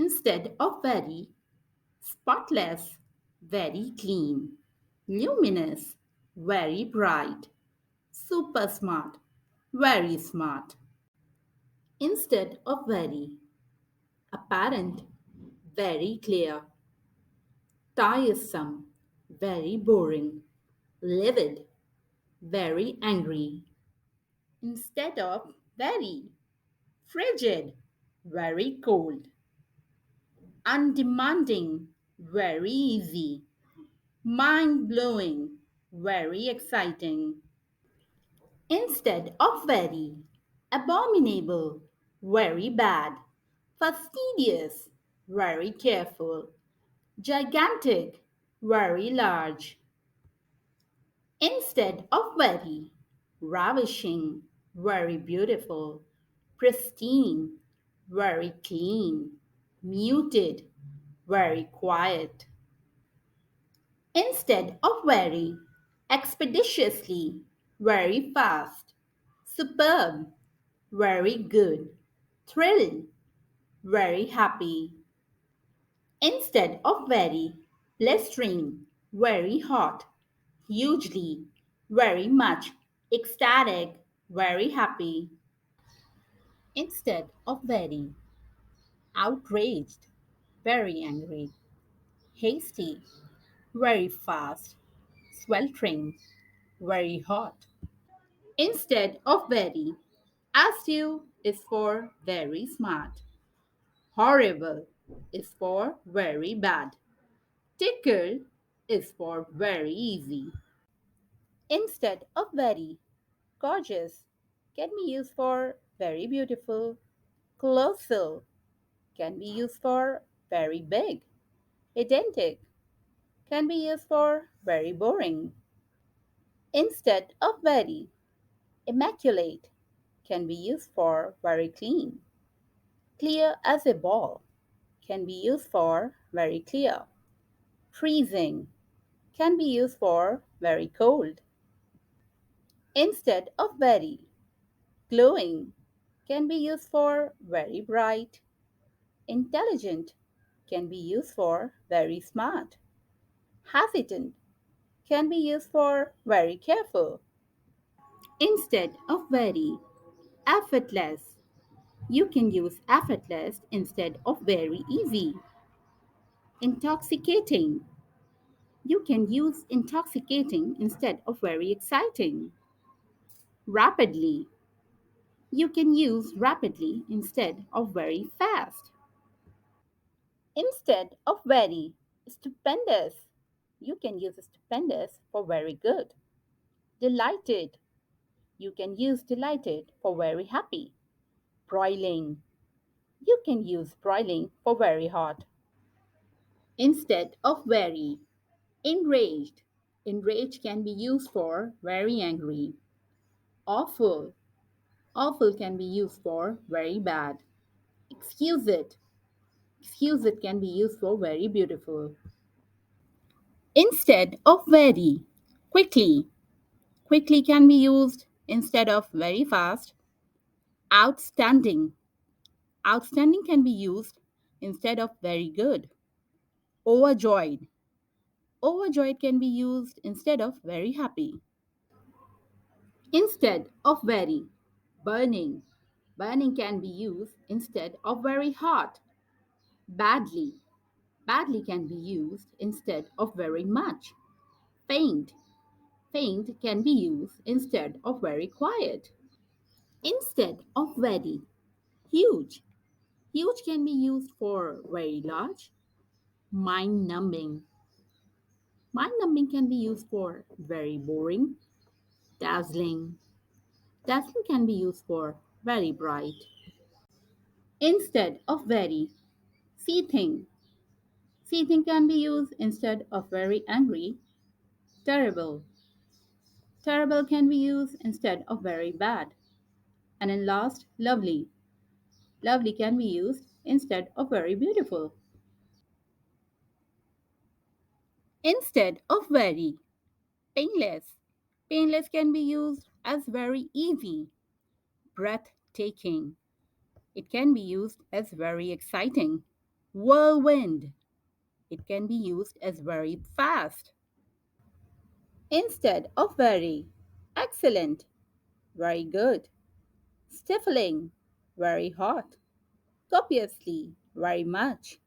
Instead of very, spotless, very clean, luminous, very bright, super smart, very smart. Instead of very, apparent, very clear, tiresome, very boring, livid, very angry. Instead of very, frigid, very cold, undemanding, very easy, mind blowing, very exciting. Instead of very, abominable, very bad, fastidious, very careful, gigantic, very large. Instead of very, ravishing, very beautiful, pristine, very clean, muted, very quiet. Instead of very, expeditiously, very fast, superb, very good, thrilled, very happy. Instead of very, blistering, very hot, hugely, very much, ecstatic, very happy. Instead of very, outraged, very angry, hasty, very fast, sweltering, very hot. Instead of very, astute is for very smart, horrible is for very bad, tickle is for very easy. Instead of very, gorgeous can be used for very beautiful, colossal can be used for very big, identic can be used for very boring. Instead of very, immaculate can be used for very clean, clear as a ball can be used for very clear, freezing can be used for very cold. Instead of very, glowing can be used for very bright, intelligent can be used for very smart, hesitant can be used for very careful. Instead of very, effortless, you can use effortless instead of very easy. Intoxicating, you can use intoxicating instead of very exciting. Rapidly, you can use rapidly instead of very fast. Instead of very, stupendous, you can use stupendous for very good. Delighted, you can use delighted for very happy. Broiling, you can use broiling for very hot. Instead of very, enraged, enraged can be used for very angry. Awful, awful can be used for very bad. Excuse it, excuse it can be used for very beautiful. Instead of very, quickly, quickly can be used instead of very fast. Outstanding, outstanding can be used instead of very good. Overjoyed, overjoyed can be used instead of very happy. Instead of very, burning, burning can be used instead of very hot. Badly, badly can be used instead of very much. Faint, faint can be used instead of very quiet. Instead of very, huge, huge can be used for very large. Mind numbing, mind numbing can be used for very boring. Dazzling, dazzling can be used for very bright. Instead of very, seething, seething can be used instead of very angry. Terrible, terrible can be used instead of very bad. And in last, lovely, lovely can be used instead of very beautiful. Instead of very, painless, painless can be used as very easy. Breathtaking, it can be used as very exciting. Whirlwind. It can be used as very fast. Instead of very. Excellent. Very good. Stifling. Very hot. Copiously. Very much.